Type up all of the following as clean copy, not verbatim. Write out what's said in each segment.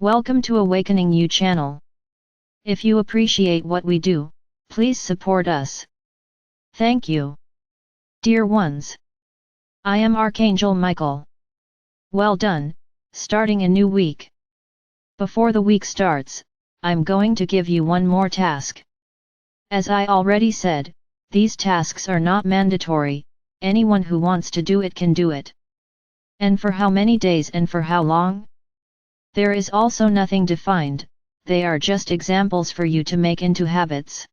Welcome to Awakening You channel. If you appreciate what we do, please support us. Thank you. Dear ones, I am Archangel Michael. Well done, starting a new week. Before the week starts, I'm going to give you one more task. As I already said, these tasks are not mandatory, anyone who wants to do it can do it. And for how many days and for how long? There is also nothing defined, they are just examples for you to make into habits.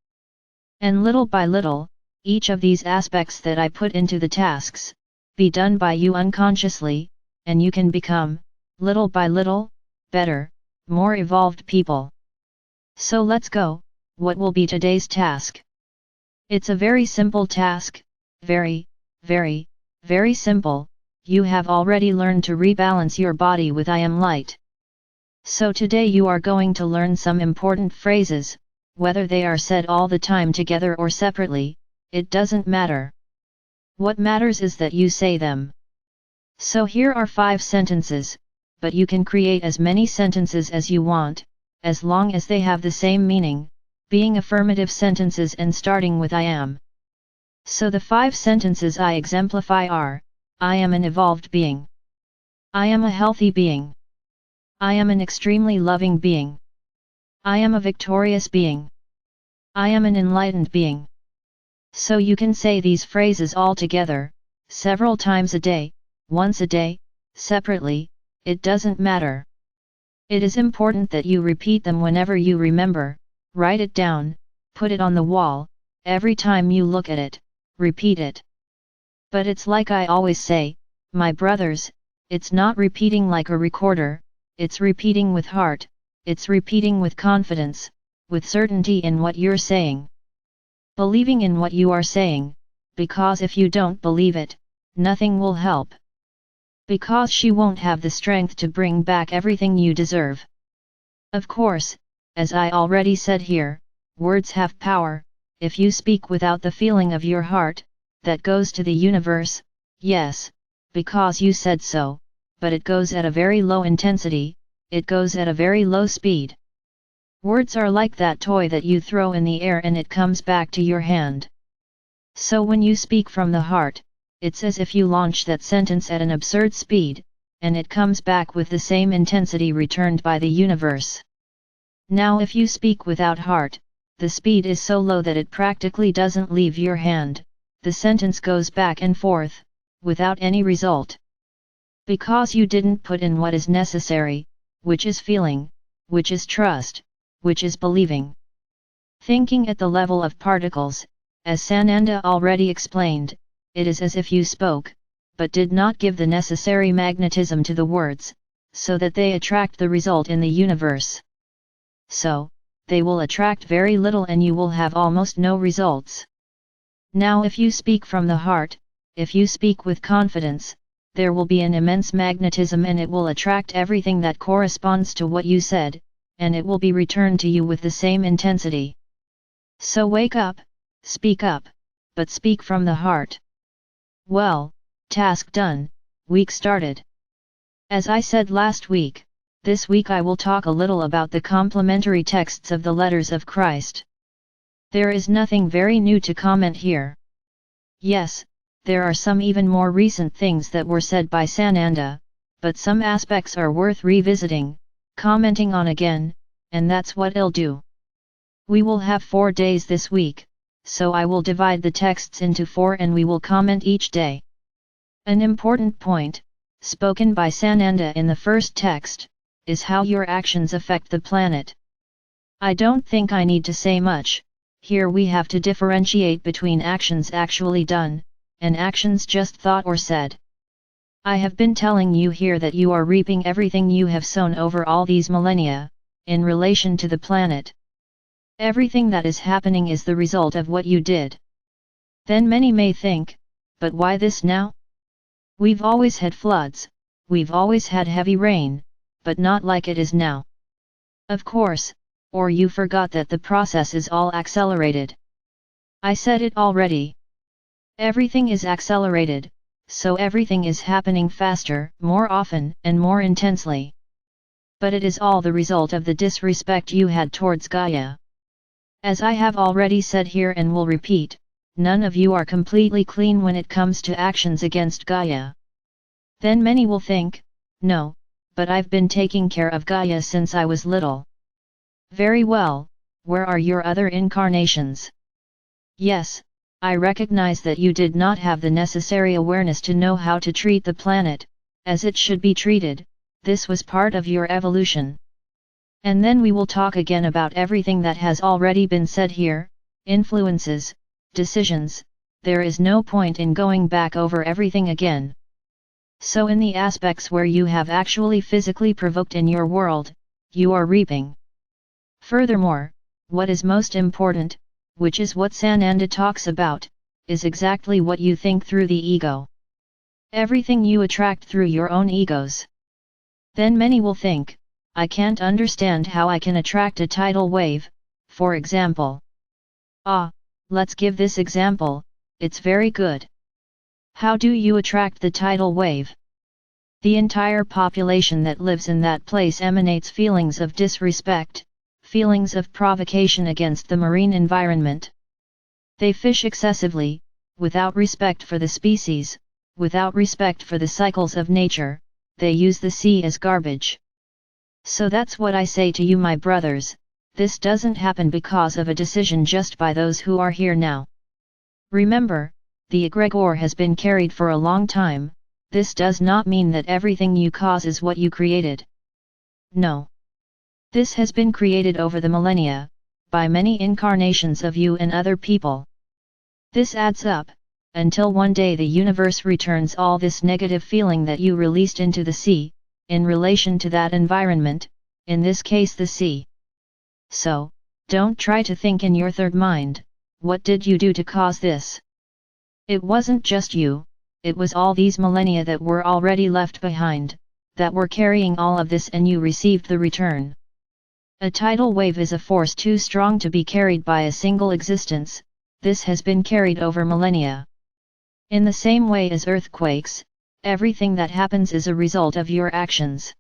And little by little, each of these aspects that I put into the tasks, be done by you unconsciously, and you can become, little by little, better, more evolved people. So let's go, what will be today's task? It's a very simple task, very simple. You have already learned to rebalance your body with I am light. So today you are going to learn some important phrases, whether they are said all the time together or separately, it doesn't matter. What matters is that you say them. So here are 5 sentences, but you can create as many sentences as you want, as long as they have the same meaning, being affirmative sentences and starting with I am. So the 5 sentences I exemplify are, I am an evolved being. I am a healthy being. I am an extremely loving being. I am a victorious being. I am an enlightened being. So you can say these phrases all together, several times a day, once a day, separately, it doesn't matter. It is important that you repeat them whenever you remember, write it down, put it on the wall, every time you look at it, repeat it. But it's like I always say, my brothers, it's not repeating like a recorder, it's repeating with heart, it's repeating with confidence, with certainty in what you're saying. Believing in what you are saying, because if you don't believe it, nothing will help. Because she won't have the strength to bring back everything you deserve. Of course, as I already said here, words have power, if you speak without the feeling of your heart, that goes to the universe, yes, because you said so, but it goes at a very low intensity, it goes at a very low speed. Words are like that toy that you throw in the air and it comes back to your hand. So when you speak from the heart, it's as if you launch that sentence at an absurd speed, and it comes back with the same intensity returned by the universe. Now if you speak without heart, the speed is so low that it practically doesn't leave your hand, the sentence goes back and forth, without any result. Because you didn't put in what is necessary, which is feeling, which is trust, which is believing. Thinking at the level of particles, as Sananda already explained, it is as if you spoke, but did not give the necessary magnetism to the words, so that they attract the result in the universe. So, they will attract very little and you will have almost no results. Now if you speak from the heart, if you speak with confidence, there will be an immense magnetism and it will attract everything that corresponds to what you said, and it will be returned to you with the same intensity. So wake up, but speak from the heart. Well, task done, week started. As I said last week, this week I will talk a little about the complementary texts of the letters of Christ. There is nothing very new to comment here. Yes, there are some even more recent things that were said by Sananda, but some aspects are worth revisiting, commenting on again, and that's what I'll do. We will have 4 days this week, so I will divide the texts into 4 and we will comment each day. An important point, spoken by Sananda in the first text, is how your actions affect the planet. I don't think I need to say much. Here we have to differentiate between actions actually done, and actions just thought or said. I have been telling you here that you are reaping everything you have sown over all these millennia, in relation to the planet. Everything that is happening is the result of what you did. Then many may think, but why this now? We've always had floods, we've always had heavy rain, but not like it is now. Of course, or you forgot that the process is all accelerated. I said it already. Everything is accelerated, so everything is happening faster, more often, and more intensely. but it is all the result of the disrespect you had towards Gaia. As I have already said here and will repeat, none of you are completely clean when it comes to actions against Gaia. Then many will think, no, but I've been taking care of Gaia since I was little. Very well, where are your other incarnations? Yes, I recognize that you did not have the necessary awareness to know how to treat the planet as it should be treated. This was part of your evolution. And then we will talk again about everything that has already been said here, influences, decisions. There is no point in going back over everything again. So in the aspects where you have actually physically provoked in your world, you are reaping. Furthermore, what is most important, which is what Sananda talks about, is exactly what you think through the ego. Everything you attract through your own egos. Then many will think, I can't understand how I can attract a tidal wave, for example. Let's give this example, it's very good. How do you attract the tidal wave? The entire population that lives in that place emanates feelings of disrespect, feelings of provocation against the marine environment. They fish excessively, without respect for the species, without respect for the cycles of nature, they use the sea as garbage. So that's what I say to you, my brothers, this doesn't happen because of a decision just by those who are here now. Remember, the egregore has been carried for a long time. This does not mean that everything you cause is what you created. No. This has been created over the millennia, by many incarnations of you and other people. This adds up, until one day the universe returns all this negative feeling that you released into the sea, in relation to that environment, in this case the sea. So, don't try to think in your third mind, what did you do to cause this? It wasn't just you, it was all these millennia that were already left behind, that were carrying all of this, and you received the return. A tidal wave is a force too strong to be carried by a single existence. This has been carried over millennia. In the same way as earthquakes, everything that happens is a result of your actions.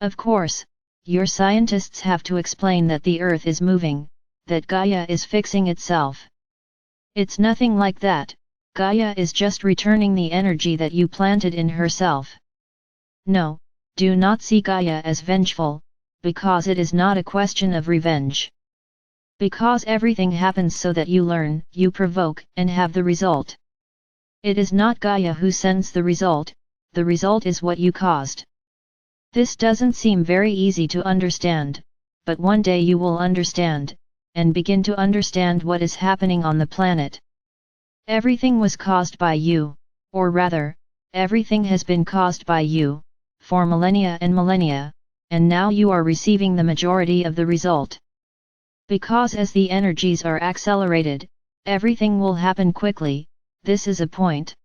Of course, your scientists have to explain that the earth is moving, that Gaia is fixing itself. It's nothing like that. Gaia is just returning the energy that you planted in herself. No, do not see Gaia as vengeful, because it is not a question of revenge. Because everything happens so that you learn, you provoke, and have the result. It is not Gaia who sends the result is what you caused. This doesn't seem very easy to understand, but one day you will understand, and begin to understand what is happening on the planet. Everything was caused by you, or rather, everything has been caused by you, for millennia and millennia, and now you are receiving the majority of the result. Because as the energies are accelerated, everything will happen quickly. This is a point.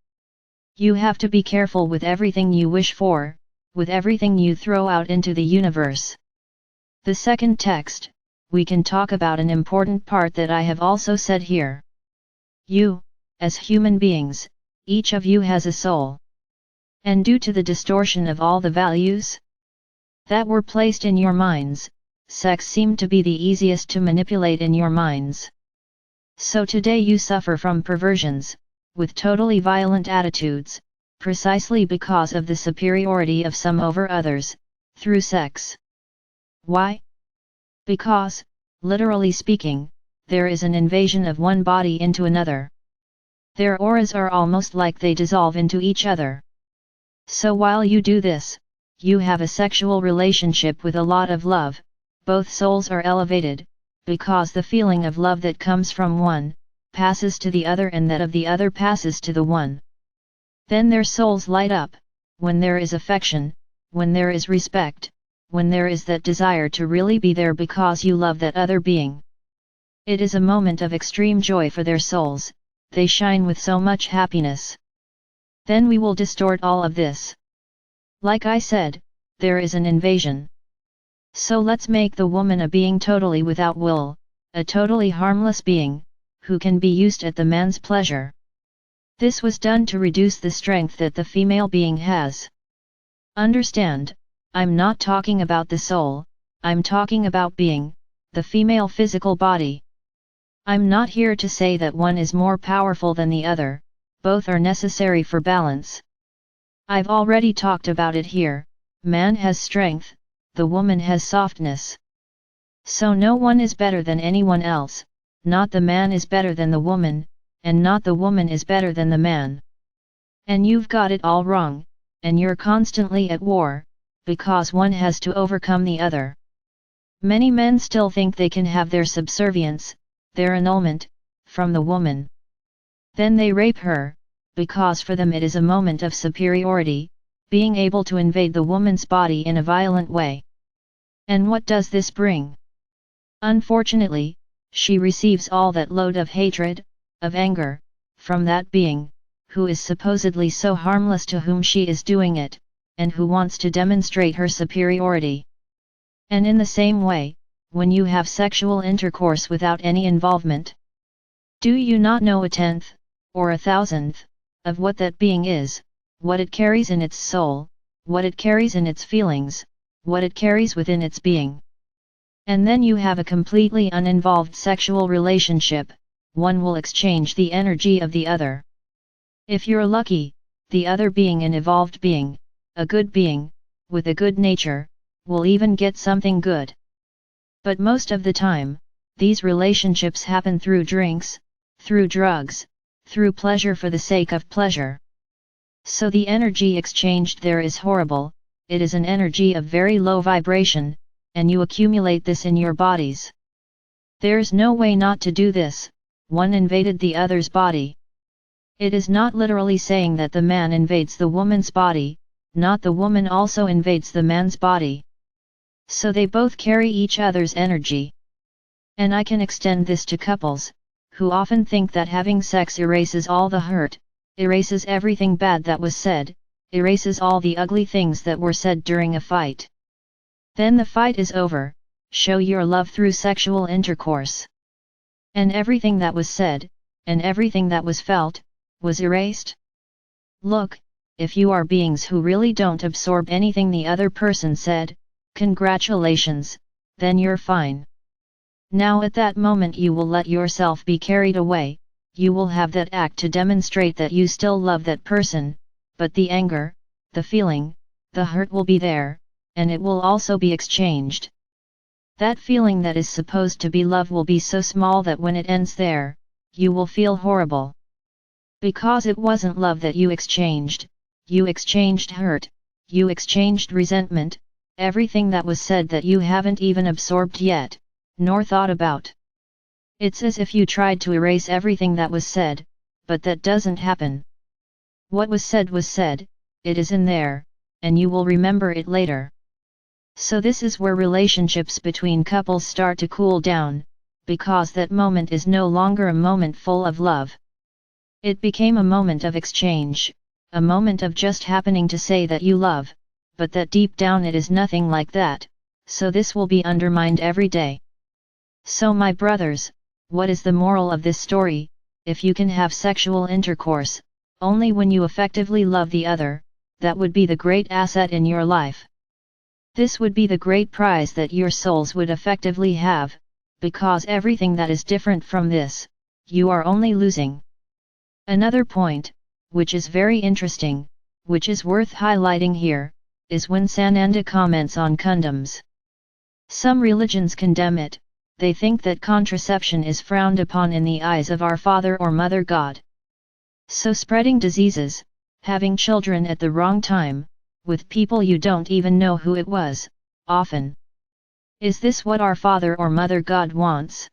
You have to be careful with everything you wish for, with everything you throw out into the universe. The second text, we can talk about an important part that I have also said here. You, as human beings, each of you has a soul. And due to the distortion of all the values that were placed in your minds, sex seemed to be the easiest to manipulate in your minds. So today you suffer from perversions, with totally violent attitudes, precisely because of the superiority of some over others, through sex. Why? Because, literally speaking, there is an invasion of one body into another. Their auras are almost like they dissolve into each other. So while you do this, you have a sexual relationship with a lot of love, both souls are elevated, because the feeling of love that comes from one, passes to the other, and that of the other passes to the one. Then their souls light up, when there is affection, when there is respect, when there is that desire to really be there because you love that other being. It is a moment of extreme joy for their souls, they shine with so much happiness. Then we will distort all of this. Like I said, there is an invasion. So let's make the woman a being totally without will, a totally harmless being, who can be used at the man's pleasure. This was done to reduce the strength that the female being has. Understand, I'm not talking about the soul, I'm talking about being, the female physical body. I'm not here to say that one is more powerful than the other, both are necessary for balance. I've already talked about it here, man has strength, the woman has softness. So no one is better than anyone else, not the man is better than the woman, and not the woman is better than the man. And you've got it all wrong, and you're constantly at war, because one has to overcome the other. Many men still think they can have their subservience, their annulment, from the woman. Then they rape her, because for them it is a moment of superiority, being able to invade the woman's body in a violent way. And what does this bring? Unfortunately, she receives all that load of hatred, of anger, from that being, who is supposedly so harmless to whom she is doing it, and who wants to demonstrate her superiority. And in the same way, when you have sexual intercourse without any involvement, do you not know a tenth, or a thousandth, of what that being is, what it carries in its soul, what it carries in its feelings, what it carries within its being? And then you have a completely uninvolved sexual relationship, one will exchange the energy of the other. If you're lucky, the other being an evolved being, a good being, with a good nature, will even get something good. But most of the time, these relationships happen through drinks, through drugs, through pleasure for the sake of pleasure. So the energy exchanged there is horrible, it is an energy of very low vibration, and you accumulate this in your bodies. There's no way not to do this, one invaded the other's body. It is not literally saying that the man invades the woman's body, not the woman also invades the man's body. So they both carry each other's energy. And I can extend this to couples, who often think that having sex erases all the hurt, erases everything bad that was said, erases all the ugly things that were said during a fight. Then the fight is over, show your love through sexual intercourse. And everything that was said, and everything that was felt, was erased? Look, if you are beings who really don't absorb anything the other person said, congratulations, then you're fine. Now at that moment you will let yourself be carried away, you will have that act to demonstrate that you still love that person, but the anger, the feeling, the hurt will be there, and it will also be exchanged. That feeling that is supposed to be love will be so small that when it ends there, you will feel horrible. Because it wasn't love that you exchanged hurt, you exchanged resentment, everything that was said that you haven't even absorbed yet, nor thought about. It's as if you tried to erase everything that was said, but that doesn't happen. What was said, it is in there, and you will remember it later. So this is where relationships between couples start to cool down, because that moment is no longer a moment full of love. It became a moment of exchange, a moment of just happening to say that you love, but that deep down it is nothing like that, so this will be undermined every day. So my brothers, what is the moral of this story? If you can have sexual intercourse, only when you effectively love the other, that would be the great asset in your life. This would be the great prize that your souls would effectively have, because everything that is different from this, you are only losing. Another point, which is very interesting, which is worth highlighting here, is when Sananda comments on condoms. Some religions condemn it, they think that contraception is frowned upon in the eyes of our Father or Mother God. So spreading diseases, having children at the wrong time, with people you don't even know who it was, often. Is this what our Father or Mother God wants?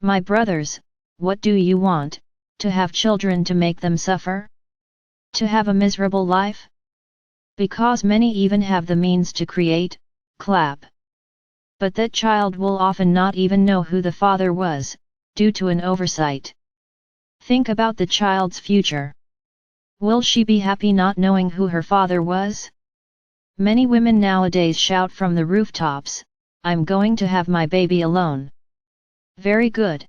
My brothers, what do you want? To have children to make them suffer? To have a miserable life? Because many even have the means to create, clap. But that child will often not even know who the father was, due to an oversight. Think about the child's future. Will she be happy not knowing who her father was? Many women nowadays shout from the rooftops, "I'm going to have my baby alone." Very good.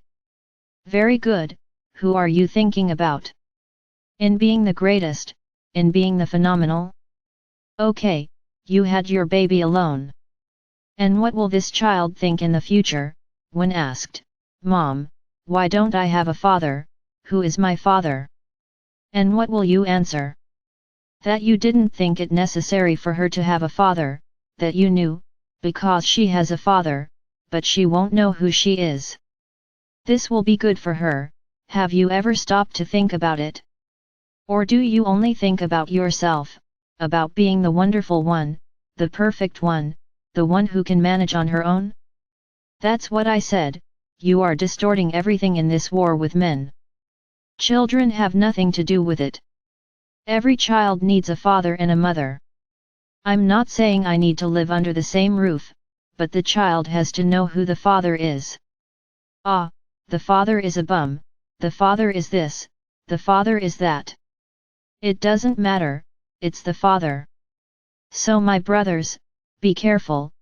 Very good, who are you thinking about? In being the greatest, in being the phenomenal? Okay, you had your baby alone. And what will this child think in the future, when asked, "Mom, why don't I have a father, who is my father?" And what will you answer? That you didn't think it necessary for her to have a father, that you knew, because she has a father, but she won't know who she is. This will be good for her. Have you ever stopped to think about it? Or do you only think about yourself, about being the wonderful one, the perfect one, the one who can manage on her own? That's what I said, you are distorting everything in this war with men. Children have nothing to do with it. Every child needs a father and a mother. I'm not saying I need to live under the same roof, but the child has to know who the father is. Ah, the father is a bum, the father is this, the father is that. It doesn't matter, it's the father. So my brothers, be careful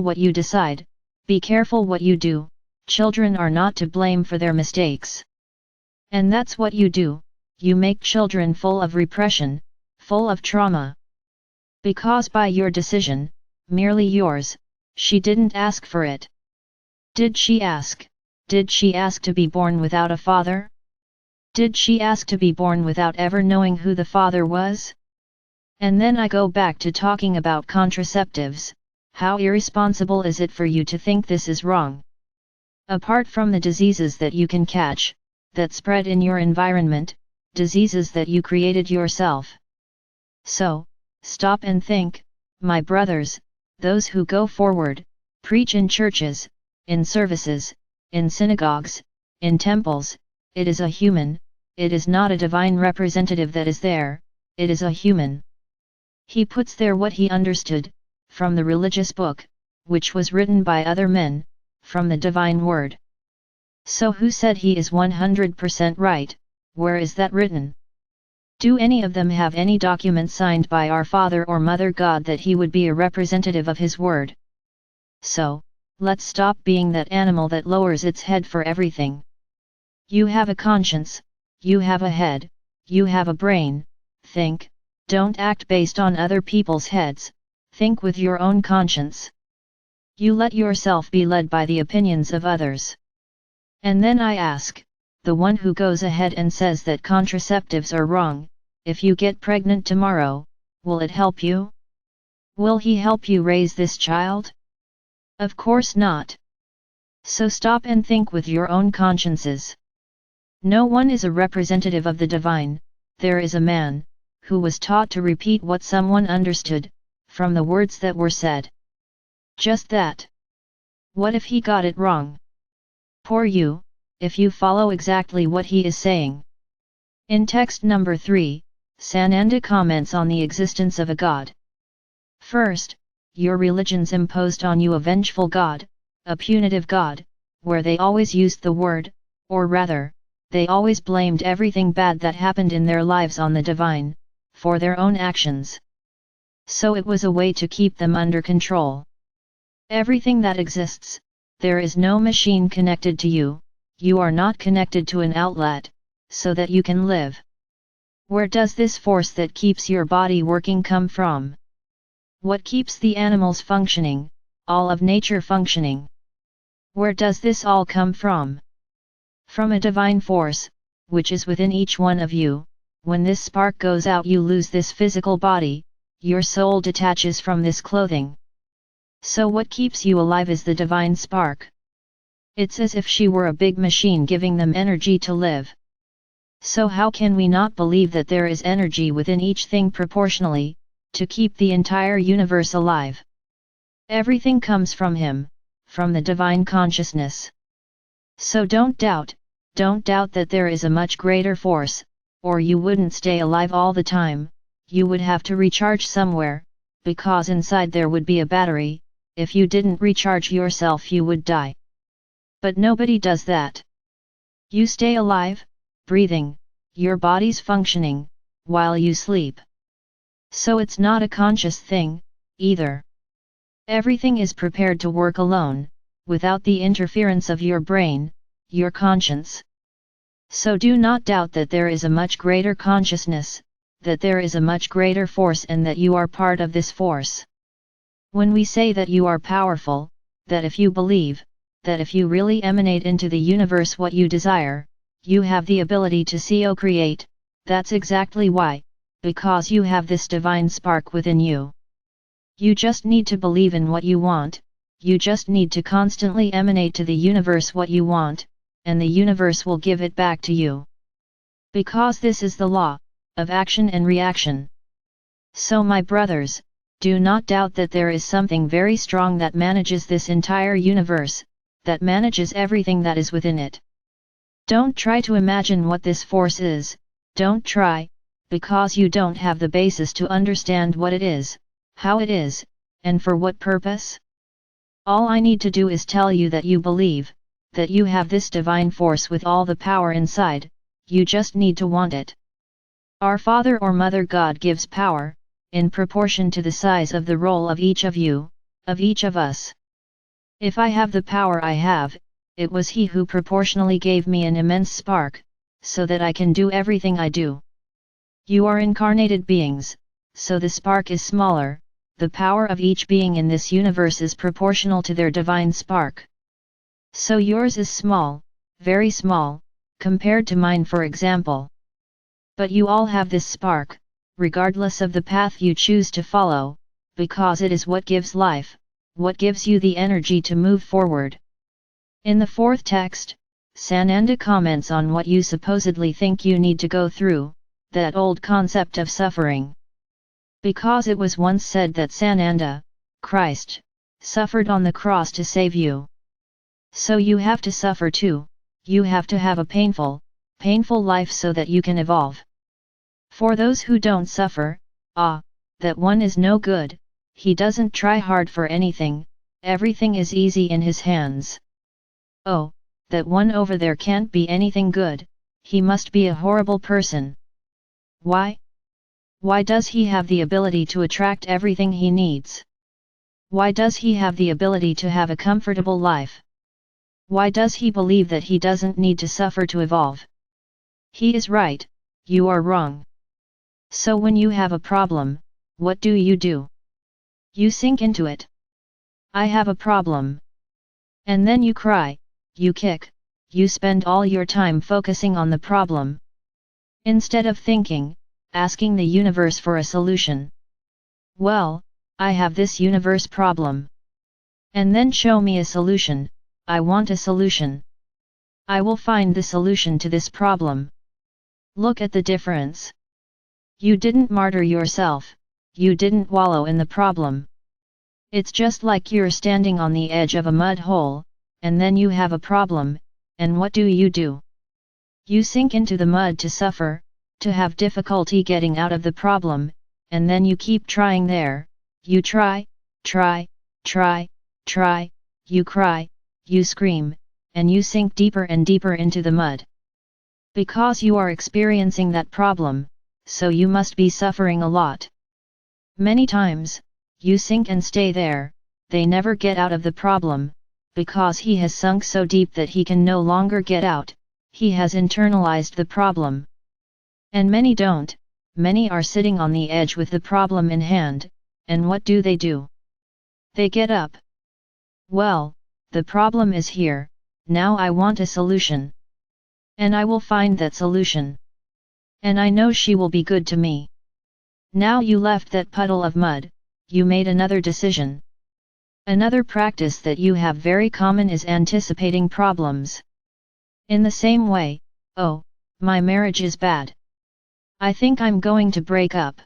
what you decide, be careful what you do. Children are not to blame for their mistakes. And that's what you do, you make children full of repression, full of trauma. Because by your decision, merely yours, she didn't ask for it. Did she ask? Did she ask to be born without a father? Did she ask to be born without ever knowing who the father was? And then I go back to talking about contraceptives. How irresponsible is it for you to think this is wrong? Apart from the diseases that you can catch, that spread in your environment, diseases that you created yourself. So, stop and think, my brothers, those who go forward, preach in churches, in services, in synagogues, in temples, it is a human, it is not a divine representative that is there, it is a human. He puts there what he understood, from the religious book, which was written by other men, from the divine word. So who said he is 100% right, where is that written? Do any of them have any document signed by our Father or Mother God that he would be a representative of his word? So, let's stop being that animal that lowers its head for everything. You have a conscience, you have a head, you have a brain, think, don't act based on other people's heads, think with your own conscience. You let yourself be led by the opinions of others. And then I ask, the one who goes ahead and says that contraceptives are wrong, if you get pregnant tomorrow, will it help you? Will he help you raise this child? Of course not. So stop and think with your own consciences. No one is a representative of the divine, there is a man, who was taught to repeat what someone understood, from the words that were said. Just that. What if he got it wrong? Poor you, if you follow exactly what he is saying. In text number 3, Sananda comments on the existence of a God. First, your religions imposed on you a vengeful God, a punitive God, where they always used the word, or rather, they always blamed everything bad that happened in their lives on the divine, for their own actions. So it was a way to keep them under control. Everything that exists, there is no machine connected to you, you are not connected to an outlet, so that you can live. Where does this force that keeps your body working come from? What keeps the animals functioning, all of nature functioning? Where does this all come from? From a divine force, which is within each one of you. When this spark goes out, you lose this physical body, your soul detaches from this clothing. So what keeps you alive is the divine spark. It's as if she were a big machine giving them energy to live. So how can we not believe that there is energy within each thing proportionally, to keep the entire universe alive? Everything comes from him, from the divine consciousness. So don't doubt that there is a much greater force, or you wouldn't stay alive all the time, you would have to recharge somewhere, because inside there would be a battery, if you didn't recharge yourself you would die. But nobody does that. You stay alive, breathing, your body's functioning, while you sleep. So it's not a conscious thing, either. Everything is prepared to work alone, without the interference of your brain, your conscience. So do not doubt that there is a much greater consciousness, that there is a much greater force and that you are part of this force. When we say that you are powerful, that if you believe, that if you really emanate into the universe what you desire, you have the ability to see or create, that's exactly why, because you have this divine spark within you. You just need to believe in what you want, you just need to constantly emanate to the universe what you want, and the universe will give it back to you. Because this is the law of action and reaction. So my brothers, do not doubt that there is something very strong that manages this entire universe, that manages everything that is within it. Don't try to imagine what this force is, don't try, because you don't have the basis to understand what it is, how it is, and for what purpose. All I need to do is tell you that you believe, that you have this divine force with all the power inside, you just need to want it. Our Father or Mother God gives power, in proportion to the size of the role of each of you, of each of us. If I have the power I have, it was He who proportionally gave me an immense spark, so that I can do everything I do. You are incarnated beings, so the spark is smaller, the power of each being in this universe is proportional to their divine spark. So yours is small, very small, compared to mine for example. But you all have this spark, regardless of the path you choose to follow, because it is what gives life, what gives you the energy to move forward. In the fourth text, Sananda comments on what you supposedly think you need to go through, that old concept of suffering. Because it was once said that Sananda, Christ, suffered on the cross to save you. So you have to suffer too, you have to have a painful life so that you can evolve. For those who don't suffer, that one is no good, he doesn't try hard for anything, everything is easy in his hands. Oh, that one over there can't be anything good, he must be a horrible person. Why? Why does he have the ability to attract everything he needs? Why does he have the ability to have a comfortable life? Why does he believe that he doesn't need to suffer to evolve? He is right, you are wrong. So when you have a problem, what do? You sink into it. I have a problem. And then you cry, you kick, you spend all your time focusing on the problem. Instead of thinking, asking the universe for a solution. Well, I have this universe problem. And then show me a solution, I want a solution. I will find the solution to this problem. Look at the difference. You didn't martyr yourself, you didn't wallow in the problem. It's just like you're standing on the edge of a mud hole, and then you have a problem, and what do? You sink into the mud to suffer, to have difficulty getting out of the problem, and then you keep trying there, you try, you cry, you scream, and you sink deeper and deeper into the mud. Because you are experiencing that problem, so you must be suffering a lot. Many times, you sink and stay there, they never get out of the problem, because he has sunk so deep that he can no longer get out, he has internalized the problem. And many don't, many are sitting on the edge with the problem in hand, and what do? They get up. Well, the problem is here, now I want a solution. And I will find that solution. And I know she will be good to me. Now you left that puddle of mud, you made another decision. Another practice that you have very common is anticipating problems. In the same way, oh, my marriage is bad. I think I'm going to break up.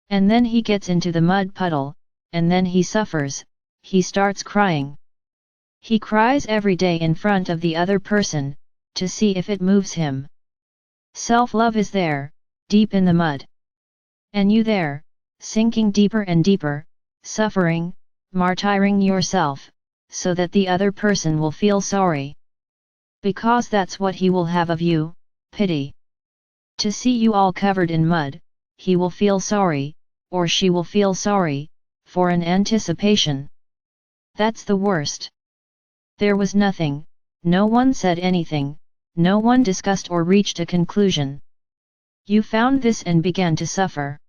And then he gets into the mud puddle, and then he suffers, he starts crying. He cries every day in front of the other person, to see if it moves him. Self-love is there, deep in the mud. And you there, sinking deeper and deeper, suffering, martyring yourself, so that the other person will feel sorry. Because that's what he will have of you, pity. To see you all covered in mud, he will feel sorry, or she will feel sorry, for an anticipation. That's the worst. There was nothing, no one said anything, no one discussed or reached a conclusion. You found this and began to suffer.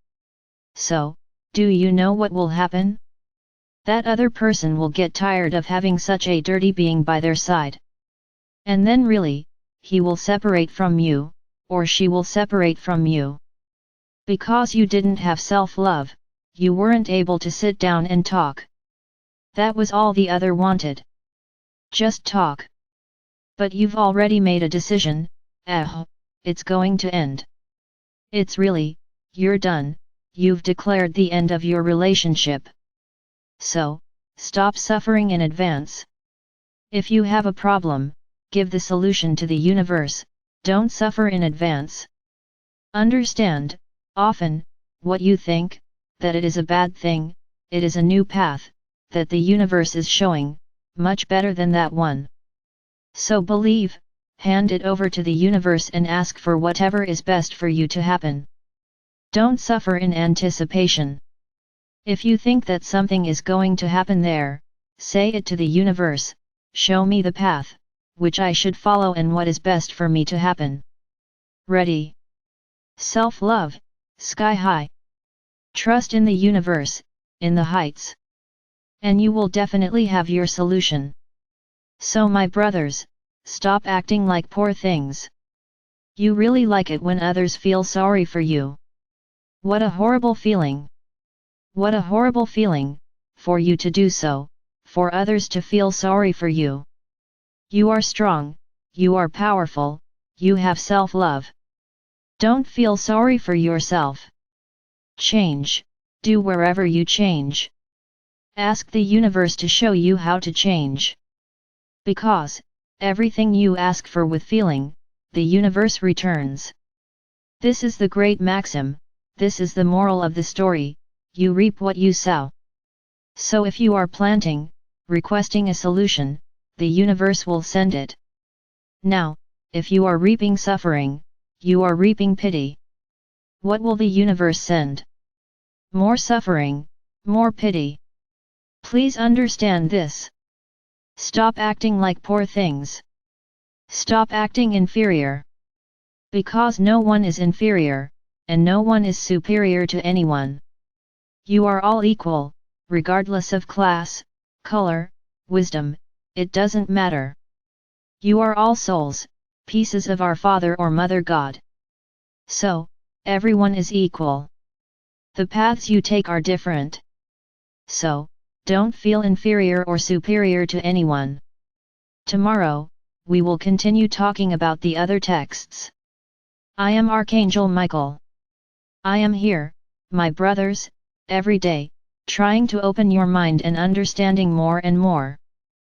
So, do you know what will happen? That other person will get tired of having such a dirty being by their side. And then really, he will separate from you, or she will separate from you. Because you didn't have self-love, you weren't able to sit down and talk. That was all the other wanted. Just talk. But you've already made a decision, it's going to end. It's really, you're done, you've declared the end of your relationship. So, stop suffering in advance. If you have a problem, give the solution to the universe, don't suffer in advance. Understand, often, what you think, that it is a bad thing, it is a new path, that the universe is showing, much better than that one. So believe, hand it over to the universe and ask for whatever is best for you to happen. Don't suffer in anticipation. If you think that something is going to happen there, say it to the universe, show me the path, which I should follow and what is best for me to happen. Ready? Self-love, sky high. Trust in the universe, in the heights. And you will definitely have your solution. So my brothers, stop acting like poor things. You really like it when others feel sorry for you. What a horrible feeling. What a horrible feeling, for you to do so, for others to feel sorry for you. You are strong, you are powerful, you have self-love. Don't feel sorry for yourself. Change, do wherever you change. Ask the universe to show you how to change. Because, everything you ask for with feeling, the universe returns. This is the great maxim, this is the moral of the story, you reap what you sow. So if you are planting, requesting a solution, the universe will send it. Now, if you are reaping suffering, you are reaping pity. What will the universe send? More suffering, more pity. Please understand this. Stop acting like poor things. Stop acting inferior. Because no one is inferior, and no one is superior to anyone. You are all equal, regardless of class, color, wisdom, it doesn't matter. You are all souls, pieces of our Father or Mother God. So, everyone is equal. The paths you take are different. So, don't feel inferior or superior to anyone. Tomorrow, we will continue talking about the other texts. I am Archangel Michael. I am here, my brothers, every day, trying to open your mind and understanding more and more.